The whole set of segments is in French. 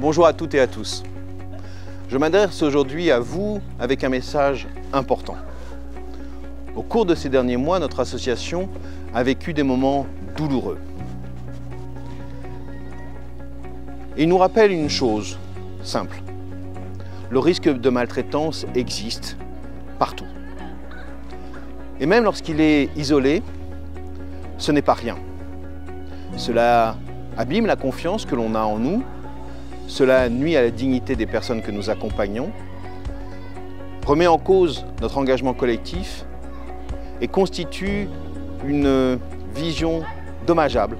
Bonjour à toutes et à tous. Je m'adresse aujourd'hui à vous avec un message important. Au cours de ces derniers mois, notre association a vécu des moments douloureux. Et il nous rappelle une chose simple. Le risque de maltraitance existe partout. Et même lorsqu'il est isolé, ce n'est pas rien. Cela abîme la confiance que l'on a en nous, cela nuit à la dignité des personnes que nous accompagnons, remet en cause notre engagement collectif et constitue une vision dommageable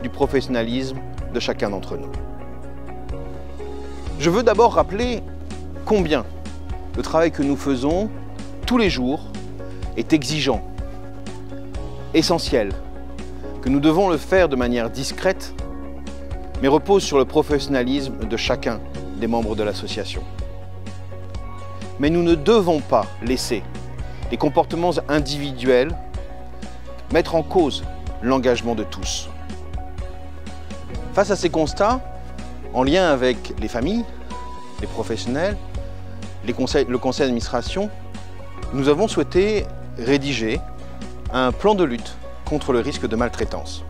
du professionnalisme de chacun d'entre nous. Je veux d'abord rappeler combien le travail que nous faisons tous les jours est exigeant, essentiel, que nous devons le faire de manière discrète, mais repose sur le professionnalisme de chacun des membres de l'association. Mais nous ne devons pas laisser les comportements individuels mettre en cause l'engagement de tous. Face à ces constats, en lien avec les familles, les professionnels, le conseil d'administration, nous avons souhaité rédiger un plan de lutte contre le risque de maltraitance.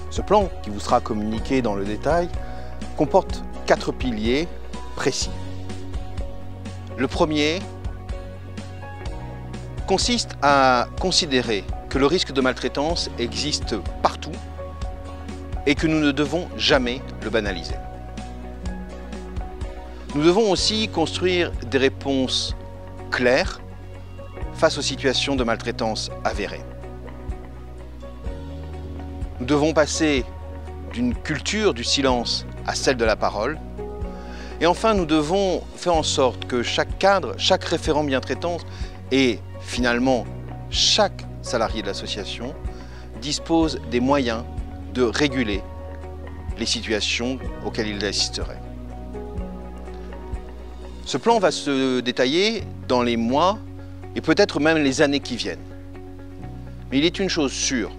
Ce plan, qui vous sera communiqué dans le détail, comporte 4 piliers précis. Le premier consiste à considérer que le risque de maltraitance existe partout et que nous ne devons jamais le banaliser. Nous devons aussi construire des réponses claires face aux situations de maltraitance avérées. Nous devons passer d'une culture du silence à celle de la parole. Et enfin, nous devons faire en sorte que chaque cadre, chaque référent bien-traitance et finalement chaque salarié de l'association dispose des moyens de réguler les situations auxquelles il assisterait. Ce plan va se détailler dans les mois et peut-être même les années qui viennent. Mais il est une chose sûre,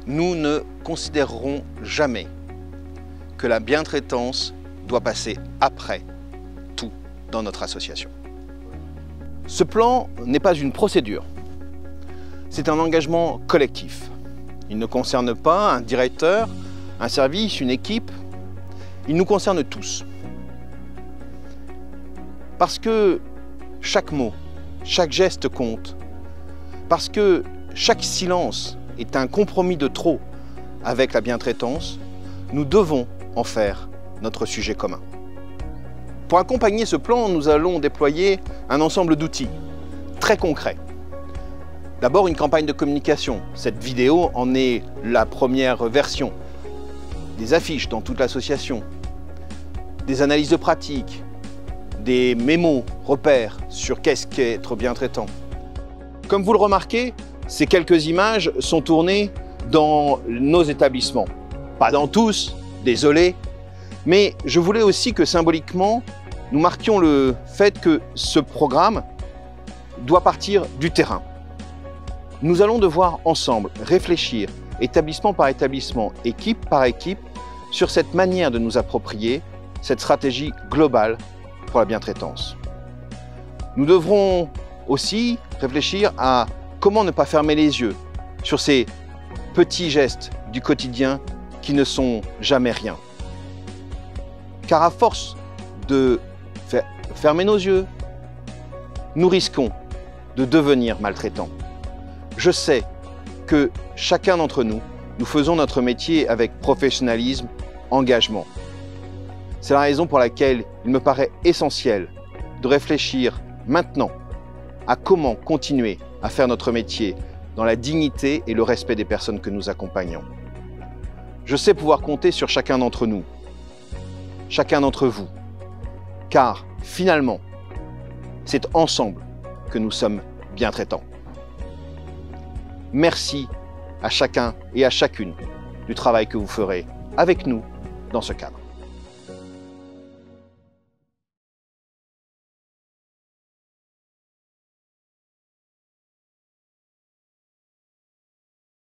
nous ne considérerons jamais que la bientraitance doit passer après tout dans notre association. Ce plan n'est pas une procédure, c'est un engagement collectif. Il ne concerne pas un directeur, un service, une équipe, il nous concerne tous. Parce que chaque mot, chaque geste compte, parce que chaque silence est un compromis de trop avec la bientraitance, nous devons en faire notre sujet commun. Pour accompagner ce plan, nous allons déployer un ensemble d'outils très concrets. D'abord, une campagne de communication. Cette vidéo en est la première version. Des affiches dans toute l'association, des analyses de pratique, des mémos, repères sur qu'est-ce qu'être bientraitant. Comme vous le remarquez, ces quelques images sont tournées dans nos établissements. Pas dans tous, désolé, mais je voulais aussi que symboliquement, nous marquions le fait que ce programme doit partir du terrain. Nous allons devoir ensemble réfléchir, établissement par établissement, équipe par équipe, sur cette manière de nous approprier cette stratégie globale pour la bientraitance. Nous devrons aussi réfléchir à comment ne pas fermer les yeux sur ces petits gestes du quotidien qui ne sont jamais rien. Car à force de fermer nos yeux, nous risquons de devenir maltraitants. Je sais que chacun d'entre nous, nous faisons notre métier avec professionnalisme, engagement. C'est la raison pour laquelle il me paraît essentiel de réfléchir maintenant à comment continuer à faire notre métier dans la dignité et le respect des personnes que nous accompagnons. Je sais pouvoir compter sur chacun d'entre nous, chacun d'entre vous, car finalement, c'est ensemble que nous sommes bientraitants. Merci à chacun et à chacune du travail que vous ferez avec nous dans ce cadre.